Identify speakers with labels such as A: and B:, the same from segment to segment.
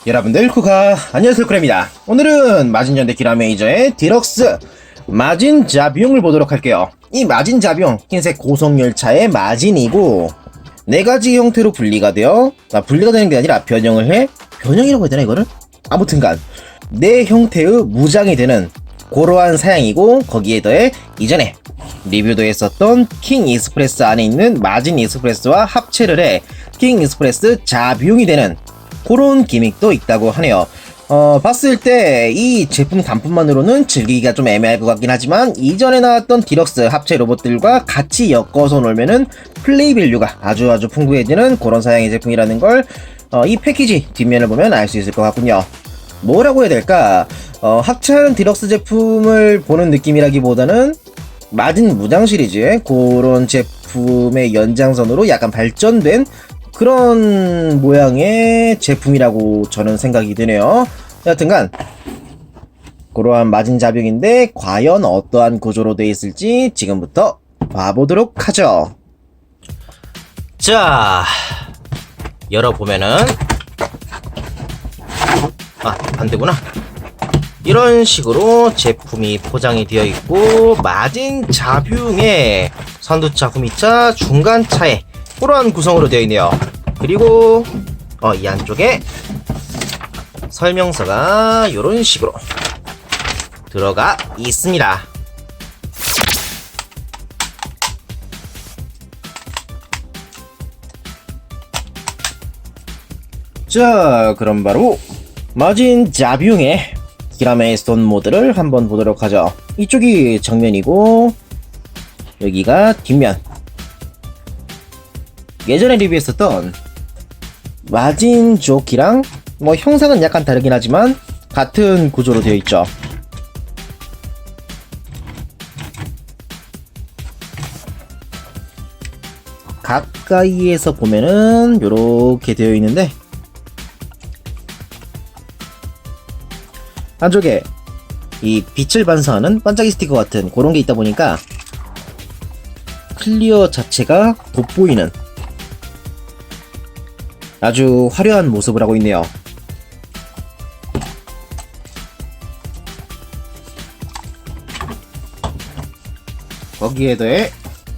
A: 여러분들 쿠카 안녕하세요, 쿠카입니다. 오늘은 마진전대 기라메이저의 디럭스 마진자비용을 보도록 할게요. 이 마진자비용 흰색 고속열차의 마진이고 4가지 형태로 분리가 되어 분리가 되는 게 아니라 변형을 해? 변형이라고 해야 되나 이거를? 아무튼간 4형태의 무장이 되는 고러한 사양이고, 거기에 더해 이전에 리뷰도 했었던 킹 익스프레스 안에 있는 마진 익스프레스와 합체를 해 킹 익스프레스 자비용이 되는 그런 기믹도 있다고 하네요. 봤을 때 이 제품 단품만으로는 즐기기가 좀 애매할 것 같긴 하지만, 이전에 나왔던 디럭스 합체 로봇들과 같이 엮어서 놀면은 플레이 밸류가 아주 풍부해지는 그런 사양의 제품이라는 걸 이 패키지 뒷면을 보면 알 수 있을 것 같군요. 뭐라고 해야 될까? 합체하는 디럭스 제품을 보는 느낌이라기보다는 마진 무장 시리즈의 그런 제품의 연장선으로 약간 발전된 그런 모양의 제품이라고 저는 생각이 드네요. 여하튼간 그러한 마진자병인데 과연 어떠한 구조로 되어 있을지 지금부터 봐보도록 하죠. 자, 열어보면은 안되구나. 이런 식으로 제품이 포장이 되어 있고, 마진자뷰의 선두차, 후미차, 중간차에 그러한 구성으로 되어 있네요. 그리고 이 안쪽에 설명서가 이런 식으로 들어가 있습니다. 자, 그럼 바로 마진자뷰의 기라메이스톤 모드를 한번 보도록 하죠. 이쪽이 정면이고 여기가 뒷면. 예전에 리뷰했었던 마진 조키랑 형상은 약간 다르긴 하지만 같은 구조로 되어 있죠. 가까이에서 보면은 요렇게 되어 있는데, 안쪽에 이 빛을 반사하는 반짝이 스티커 같은 그런 게 있다 보니까 클리어 자체가 돋보이는 아주 화려한 모습을 하고 있네요. 거기에 더해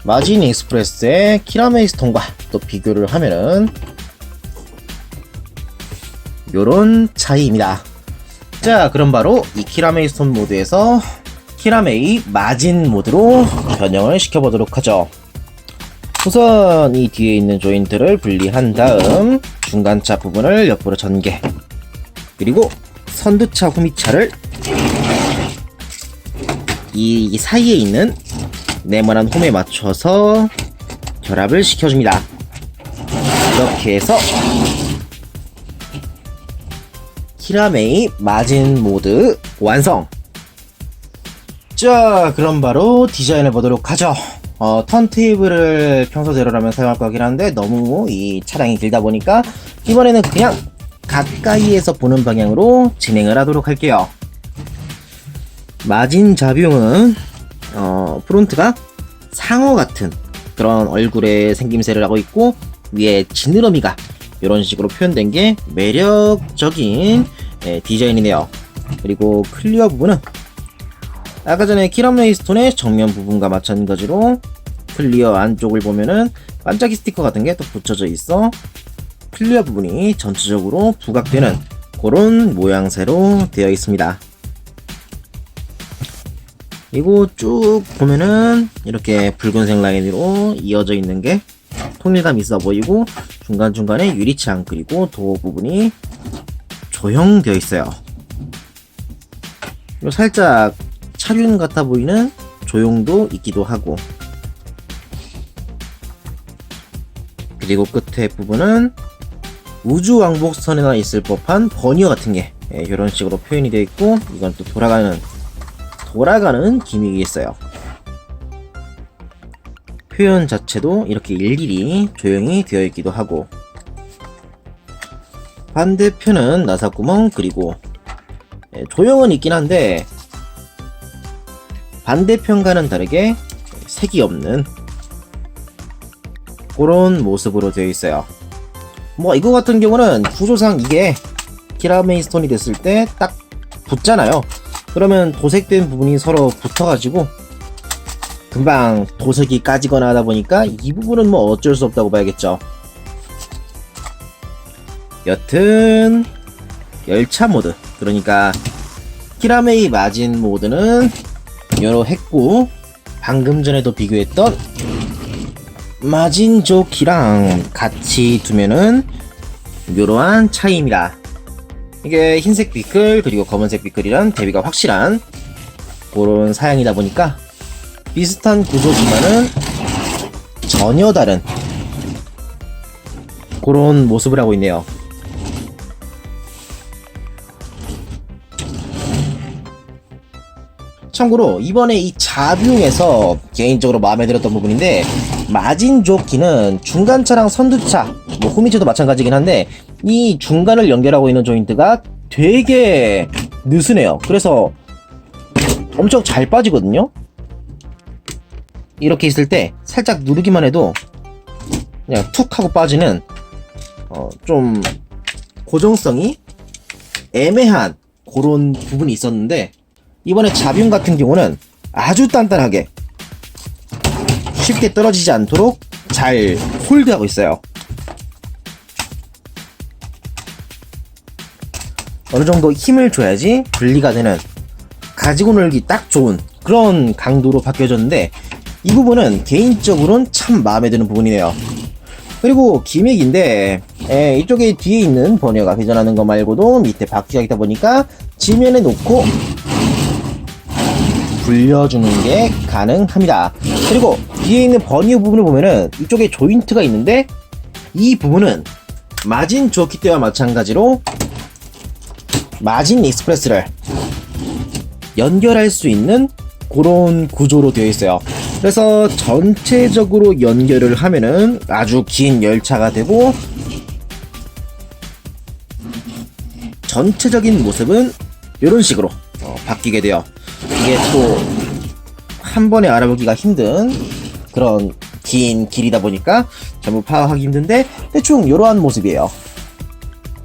A: 마진 익스프레스의 키라메이스톤과 또 비교를 하면은 요런 차이입니다. 자, 그럼 바로 이 키라메이스톤 모드에서 키라메이 마진 모드로 변형을 시켜보도록 하죠. 우선 이 뒤에 있는 조인트를 분리한 다음 중간차 부분을 옆으로 전개, 그리고 선두차, 후미차를 이 사이에 있는 네모난 홈에 맞춰서 결합을 시켜줍니다. 이렇게 해서 키라메이 마진 모드 완성! 자, 그럼 바로 디자인을 보도록 하죠. 턴테이블을 평소대로라면 사용할 것 같긴 한데 너무 이 차량이 길다 보니까 이번에는 그냥 가까이에서 보는 방향으로 진행을 하도록 할게요. 마진자뷰는 프론트가 상어 같은 그런 얼굴의 생김새를 하고 있고, 위에 지느러미가 이런 식으로 표현된 게 매력적인 디자인이네요. 그리고 클리어 부분은 아까 전에 키라메이스톤의 정면 부분과 마찬가지로 클리어 안쪽을 보면은 반짝이 스티커 같은 게 또 붙여져 있어 클리어 부분이 전체적으로 부각되는 그런 모양새로 되어 있습니다. 그리고 쭉 보면은 이렇게 붉은색 라인으로 이어져 있는 게 통일감 있어 보이고, 중간중간에 유리창 그리고 도어 부분이 조형되어 있어요. 그리고 살짝 차륜 같아 보이는 조형도 있기도 하고, 그리고 끝에 부분은 우주왕복선에나 있을 법한 버니어 같은 게 이런 식으로 표현이 되어 있고, 이건 또 돌아가는 기믹이 있어요. 표현 자체도 이렇게 일일이 조형이 되어 있기도 하고, 반대편은 나사구멍, 그리고 조형은 있긴 한데 반대편과는 다르게 색이 없는 그런 모습으로 되어 있어요. 이거 같은 경우는 구조상 이게 키라메이 스톤이 됐을 때 딱 붙잖아요. 그러면 도색된 부분이 서로 붙어가지고 금방 도색이 까지거나 하다 보니까 이 부분은 뭐 어쩔 수 없다고 봐야겠죠. 여튼 열차 모드, 그러니까 키라메이 마진 모드는 요로 했고, 방금 전에도 비교했던 마진 조키랑 같이 두면은 요러한 차이입니다. 이게 흰색 비클 그리고 검은색 비클이랑 대비가 확실한 그런 사양이다 보니까 비슷한 구조지만은 전혀 다른 그런 모습을 하고 있네요. 참고로 이번에 이 자뷰에서 개인적으로 마음에 들었던 부분인데, 마진 조끼는 중간차랑 선두차, 뭐 후미차도 마찬가지긴 한데 이 중간을 연결하고 있는 조인트가 되게 느슨해요. 그래서 엄청 잘 빠지거든요. 이렇게 있을 때 살짝 누르기만 해도 그냥 툭 하고 빠지는 좀 고정성이 애매한 그런 부분이 있었는데, 이번에 자뷴 같은 경우는 아주 단단하게 쉽게 떨어지지 않도록 잘 홀드하고 있어요. 어느 정도 힘을 줘야지 분리가 되는, 가지고 놀기 딱 좋은 그런 강도로 바뀌어졌는데, 이 부분은 개인적으로는 참 마음에 드는 부분이네요. 그리고 기믹인데 이쪽에 뒤에 있는 버녀가 회전하는 거 말고도 밑에 바퀴가 있다 보니까 지면에 놓고 불려주는 게 가능합니다. 그리고 뒤에 있는 버니어 부분을 보면은 이쪽에 조인트가 있는데, 이 부분은 마진 조키 때와 마찬가지로 마진 익스프레스를 연결할 수 있는 그런 구조로 되어 있어요. 그래서 전체적으로 연결을 하면은 아주 긴 열차가 되고, 전체적인 모습은 이런 식으로 바뀌게 돼요. 이게 또 한 번에 알아보기가 힘든 그런 긴 길이다 보니까 전부 파악하기 힘든데 대충 이러한 모습이에요.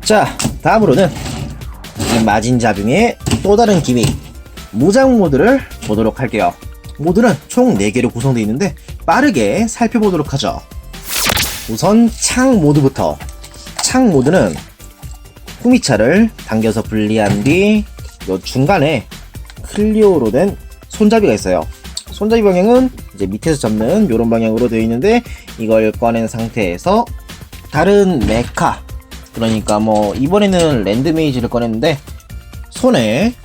A: 자, 다음으로는 이 마진 자뷴의 또 다른 기믹 무장 모드를 보도록 할게요. 모드는 총 4개로 구성되어 있는데 빠르게 살펴보도록 하죠. 우선 창 모드부터. 창 모드는 후미차를 당겨서 분리한 뒤 요 중간에 클리어로 된 손잡이가 있어요. 손잡이 방향은 이제 밑에서 잡는 이런 방향으로 되어 있는데, 이걸 꺼낸 상태에서 다른 메카, 그러니까 뭐 이번에는 랜드메이지를 꺼냈는데 손에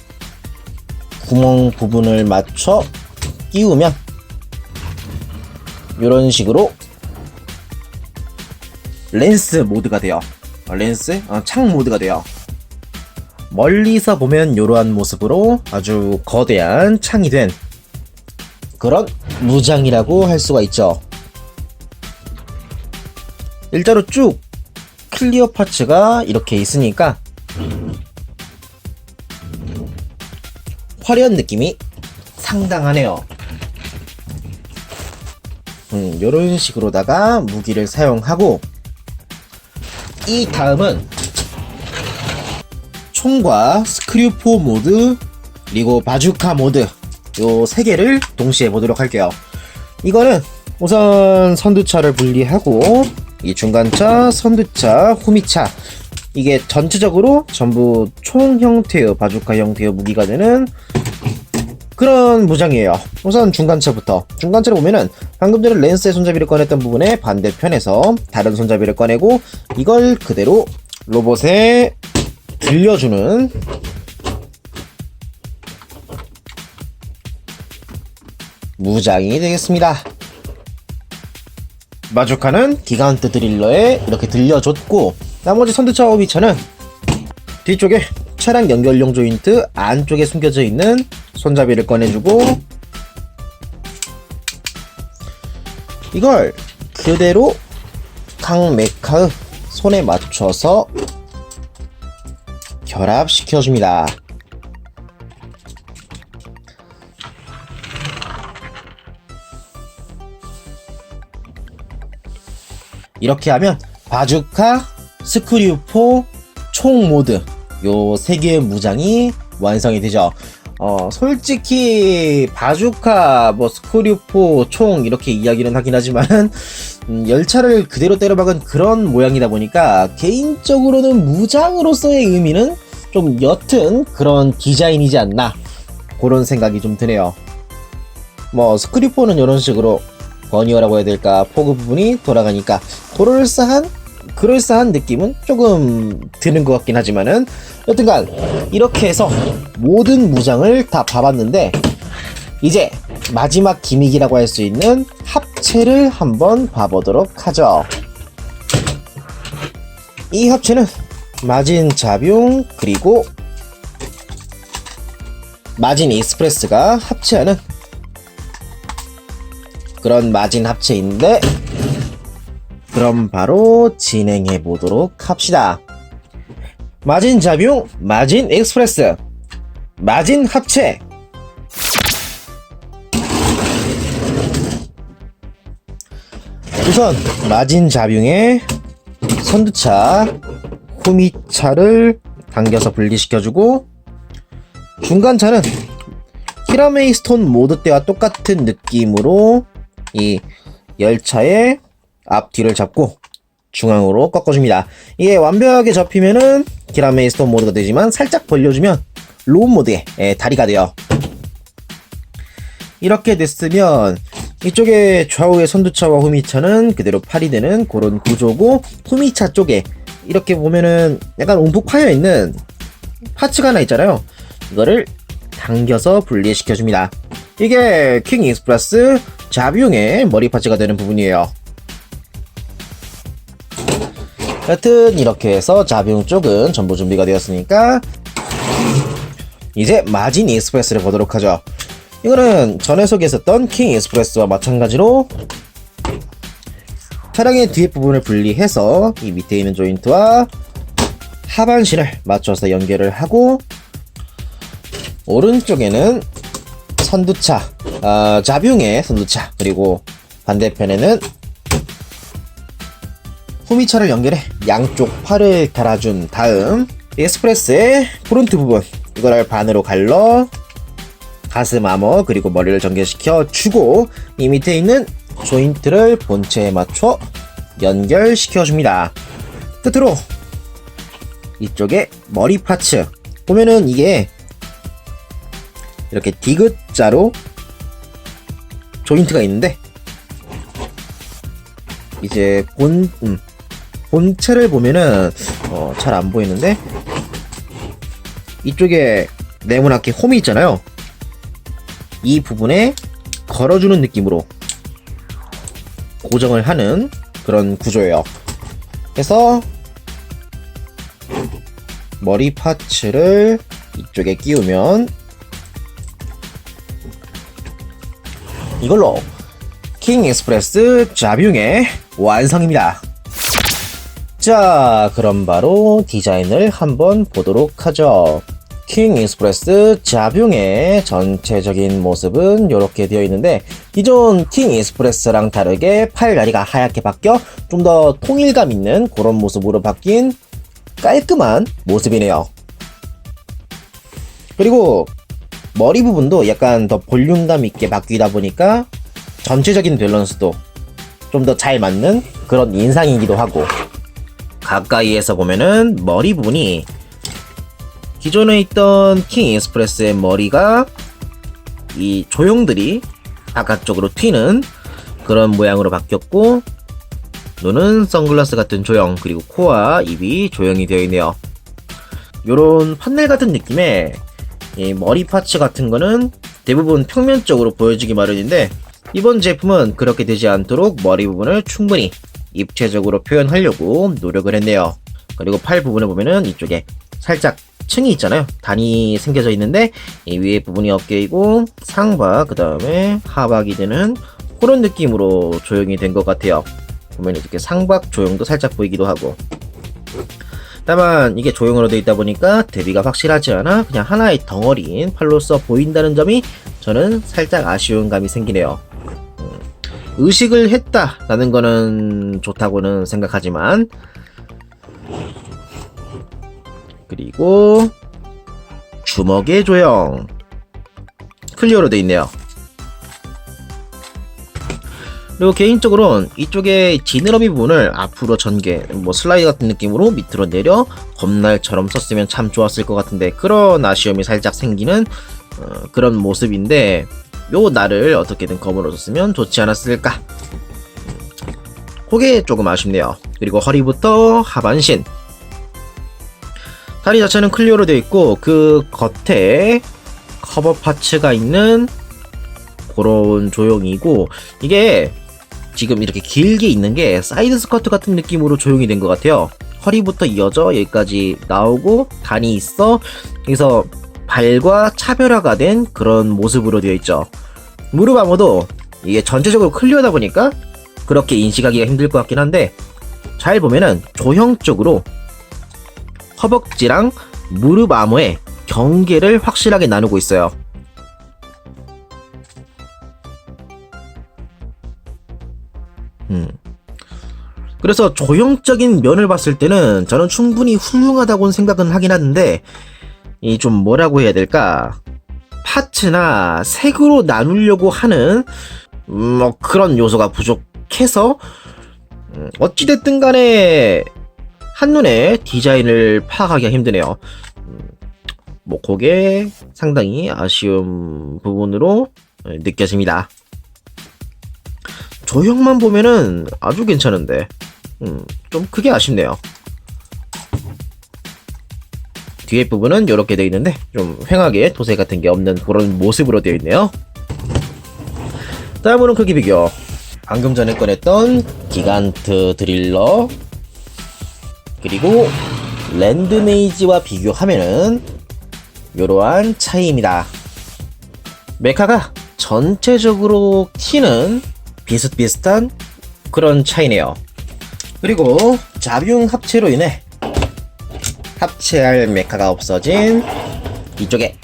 A: 구멍 부분을 맞춰 끼우면 이런 식으로 렌스 모드가 돼요. 창 모드가 돼요. 멀리서 보면 이러한 모습으로 아주 거대한 창이 된 그런 무장이라고 할 수가 있죠. 일자로 쭉 클리어 파츠가 이렇게 있으니까 화려한 느낌이 상당하네요. 이런 식으로다가 무기를 사용하고, 이 다음은 총과 스크류포 모드 그리고 바주카 모드, 요 3개를 동시에 보도록 할게요. 이거는 우선 선두차를 분리하고, 이 중간차, 선두차, 후미차, 이게 전체적으로 전부 총 형태의 바주카 형태의 무기가 되는 그런 무장이에요. 우선 중간차부터. 중간차를 보면은 방금 전에 렌스의 손잡이를 꺼냈던 부분에 반대편에서 다른 손잡이를 꺼내고 이걸 그대로 로봇에 들려주는 무장이 되겠습니다. 바주카는 기간트 드릴러에 이렇게 들려줬고, 나머지 선두차와 후미차는 뒤쪽에 차량 연결용 조인트 안쪽에 숨겨져 있는 손잡이를 꺼내주고, 이걸 그대로 각 메카의 손에 맞춰서 결합시켜줍니다. 이렇게 하면 바주카, 스크류포, 총 모드 요 세 개의 무장이 완성이 되죠. 솔직히 바주카, 뭐 스크류포, 총 이렇게 이야기는 하긴 하지만 열차를 그대로 때려박은 그런 모양이다 보니까 개인적으로는 무장으로서의 의미는 좀 옅은 그런 디자인이지 않나, 그런 생각이 좀 드네요. 뭐 스크류포는 이런 식으로 버니어라고 해야 될까, 포그 부분이 돌아가니까 그럴싸한 느낌은 조금 드는 것 같긴 하지만은, 여튼간 이렇게 해서 모든 무장을 다 봐봤는데, 이제 마지막 기믹이라고 할 수 있는 합체를 한번 봐보도록 하죠. 이 합체는 마진 자뷸 그리고 마진 익스프레스가 합체하는 그런 마진 합체인데, 그럼 바로 진행해 보도록 합시다. 마진 자뷸, 마진 익스프레스, 마진 합체. 우선 마진 자뷸의 선두차 후미차를 당겨서 분리시켜주고, 중간차는 히라메이스톤 모드 때와 똑같은 느낌으로 이 열차의 앞뒤를 잡고 중앙으로 꺾어줍니다. 이게 완벽하게 접히면은 히라메이스톤 모드가 되지만, 살짝 벌려주면 로우 모드의 다리가 돼요. 이렇게 됐으면 이쪽에 좌우의 선두차와 후미차는 그대로 팔이 되는 그런 구조고, 후미차 쪽에 이렇게 보면은 약간 움푹 파여있는 파츠가 하나 있잖아요. 이거를 당겨서 분리시켜줍니다. 이게 킹 익스프레스 자뷸의 머리 파츠가 되는 부분이에요. 여튼 이렇게 해서 자뷸 쪽은 전부 준비가 되었으니까 이제 마진 익스프레스를 보도록 하죠. 이거는 전에 소개했었던 킹 익스프레스와 마찬가지로 차량의 뒤에 부분을 분리해서 이 밑에 있는 조인트와 하반신을 맞춰서 연결을 하고, 오른쪽에는 선두차, 자뷸의 선두차, 그리고 반대편에는 후미차를 연결해 양쪽 팔을 달아준 다음 익스프레스의 프론트 부분, 이거를 반으로 갈러 가슴 아머 그리고 머리를 전개시켜 주고, 이 밑에 있는 조인트를 본체에 맞춰 연결시켜 줍니다. 끝으로 이쪽에 머리 파츠 보면은 이게 이렇게 디귿자로 조인트가 있는데, 이제 본체를 보면은 잘 안 보이는데, 이쪽에 네모나게 홈이 있잖아요. 이 부분에 걸어주는 느낌으로 고정을 하는 그런 구조예요. 그래서 머리 파츠를 이쪽에 끼우면 이걸로 킹 익스프레스 자뷸의 완성입니다. 자, 그럼 바로 디자인을 한번 보도록 하죠. 킹 익스프레스 자뷸의 전체적인 모습은 이렇게 되어 있는데, 기존 킹 익스프레스랑 다르게 팔다리가 하얗게 바뀌어 좀 더 통일감 있는 그런 모습으로 바뀐 깔끔한 모습이네요. 그리고 머리 부분도 약간 더 볼륨감 있게 바뀌다 보니까 전체적인 밸런스도 좀 더 잘 맞는 그런 인상이기도 하고, 가까이에서 보면은 머리 부분이 기존에 있던 킹 익스프레스의 머리가 이 조형들이 바깥쪽으로 튀는 그런 모양으로 바뀌었고, 눈은 선글라스 같은 조형, 그리고 코와 입이 조형이 되어 있네요. 요런 판넬 같은 느낌의 이 머리 파츠 같은 거는 대부분 평면적으로 보여지기 마련인데, 이번 제품은 그렇게 되지 않도록 머리 부분을 충분히 입체적으로 표현하려고 노력을 했네요. 그리고 팔 부분을 보면은 이쪽에 살짝 층이 있잖아요. 단이 생겨져 있는데, 이 위에 부분이 어깨이고 상바 그 다음에 하박이 되는 그런 느낌으로 조형이 된 것 같아요. 보면 이렇게 상박 조형도 살짝 보이기도 하고, 다만 이게 조형으로 되어 있다 보니까 대비가 확실하지 않아 그냥 하나의 덩어리인 팔로써 보인다는 점이 저는 살짝 아쉬운 감이 생기네요. 의식을 했다라는 거는 좋다고는 생각하지만, 그리고 주먹의 조형 클리어로 되어 있네요. 그리고 개인적으로는 이쪽에 지느러미 부분을 앞으로 전개, 뭐 슬라이드 같은 느낌으로 밑으로 내려 검날처럼 썼으면 참 좋았을 것 같은데 그런 아쉬움이 살짝 생기는 그런 모습인데 요 날을 어떻게든 검으로 썼으면 좋지 않았을까. 그게 조금 아쉽네요. 그리고 허리부터 하반신 다리 자체는 클리어로 되어 있고 그 겉에 커버 파츠가 있는 그런 조형이고 이게 지금 이렇게 길게 있는 게 사이드 스커트 같은 느낌으로 조형이 된 것 같아요. 허리부터 이어져 여기까지 나오고 단이 있어. 그래서 발과 차별화가 된 그런 모습으로 되어 있죠. 무릎 암호도 이게 전체적으로 클리어다 보니까 그렇게 인식하기가 힘들 것 같긴 한데 잘 보면은 조형적으로 허벅지랑 무릎 암호의 경계를 확실하게 나누고 있어요. 그래서 조형적인 면을 봤을 때는 저는 충분히 훌륭하다고는 생각은 하긴 하는데 이 좀 뭐라고 해야 될까, 파츠나 색으로 나누려고 하는 뭐 그런 요소가 부족해서 어찌됐든 간에 한눈에 디자인을 파악하기가 힘드네요. 뭐 그게 상당히 아쉬운 부분으로 느껴집니다. 조형만 보면은 아주 괜찮은데 좀 그게 아쉽네요. 뒤에 부분은 이렇게 되어 있는데 좀 휑하게 도색 같은 게 없는 그런 모습으로 되어 있네요. 다음으로는 크기 비교. 방금 전에 꺼냈던 기간트 드릴러 그리고 랜드메이지와 비교하면은 이러한 차이입니다. 메카가 전체적으로 튀는 비슷비슷한 그런 차이네요. 그리고 자비용 합체로 인해 합체할 메카가 없어진 이쪽에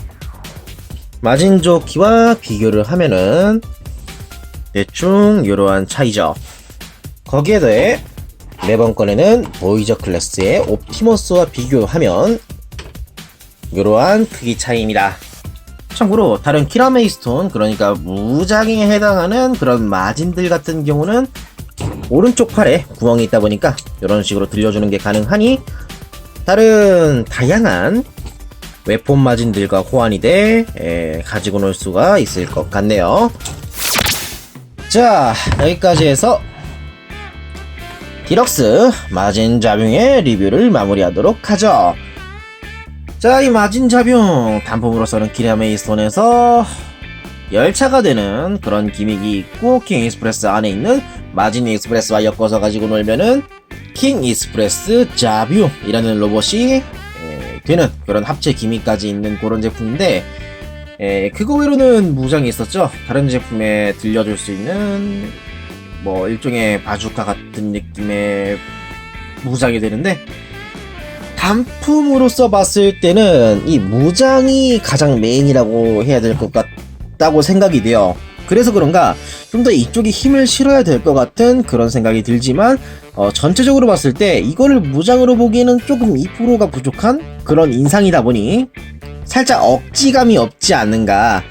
A: 마진조키와 비교를 하면은 대충 이러한 차이죠. 거기에 더해 매번 꺼내는 보이저 클래스의 옵티머스와 비교하면 이러한 크기 차이입니다. 참고로 다른 키라메이스톤, 그러니까 무장에 해당하는 그런 마진들 같은 경우는 오른쪽 팔에 구멍이 있다 보니까 이런 식으로 들려주는 게 가능하니 다른 다양한 웨폰 마진들과 호환이 돼 가지고 놀 수가 있을 것 같네요. 자, 여기까지 해서 디럭스 마진 자뷸의 리뷰를 마무리하도록 하죠. 자, 이 마진 자뷸 단품으로서는 키라메이스톤에서 열차가 되는 그런 기믹이 있고 킹 익스프레스 안에 있는 마진 익스프레스와 엮어서 가지고 놀면은 킹 익스프레스 자뷸이라는 로봇이 되는 그런 합체 기믹까지 있는 그런 제품인데 그거 외로는 무장이 있었죠. 다른 제품에 들려줄 수 있는 뭐 일종의 바주카 같은 느낌의 무장이 되는데 단품으로서 봤을 때는 이 무장이 가장 메인이라고 해야 될 것 같다고 생각이 돼요. 그래서 그런가 좀 더 이쪽에 힘을 실어야 될 것 같은 그런 생각이 들지만 전체적으로 봤을 때 이거를 무장으로 보기에는 조금 2%가 부족한 그런 인상이다 보니 살짝 억지감이 없지 않는가,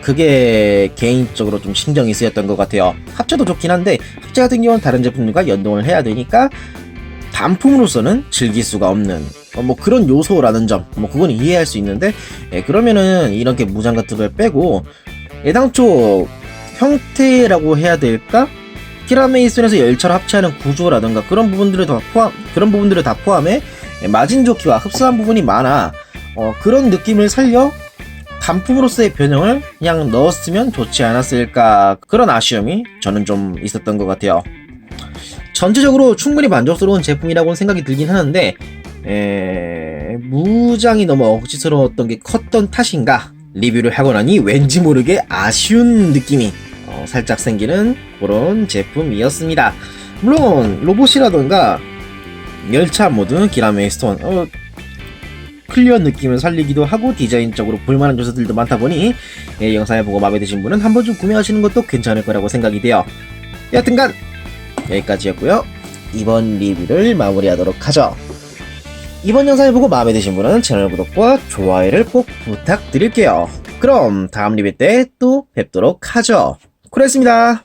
A: 그게 개인적으로 좀 신경이 쓰였던 것 같아요. 합체도 좋긴 한데 합체 같은 경우는 다른 제품들과 연동을 해야 되니까 단품으로서는 즐길 수가 없는 뭐 그런 요소라는 점, 뭐 그건 이해할 수 있는데 그러면은 이렇게 무장 같은 걸 빼고 애당초 형태라고 해야 될까? 키라메이슨에서 열차를 합체하는 구조라든가 그런 부분들을 다 포함해 마진조키와 흡사한 부분이 많아. 그런 느낌을 살려 단품으로서의 변형을 그냥 넣었으면 좋지 않았을까, 그런 아쉬움이 저는 좀 있었던 것 같아요. 전체적으로 충분히 만족스러운 제품이라고 생각이 들긴 하는데 무장이 너무 억지스러웠던 게 컸던 탓인가, 리뷰를 하고 나니 왠지 모르게 아쉬운 느낌이 살짝 생기는 그런 제품이었습니다. 물론 로봇이라던가 열차 모드, 키라메이스톤 클리어 느낌을 살리기도 하고 디자인적으로 볼만한 요소들도 많다 보니 영상을 보고 마음에 드신 분은 한 번쯤 구매하시는 것도 괜찮을 거라고 생각이 돼요. 여하튼간 여기까지였고요. 이번 리뷰를 마무리하도록 하죠. 이번 영상을 보고 마음에 드신 분은 채널 구독과 좋아요를 꼭 부탁드릴게요. 그럼 다음 리뷰 때 또 뵙도록 하죠. 그랬습니다.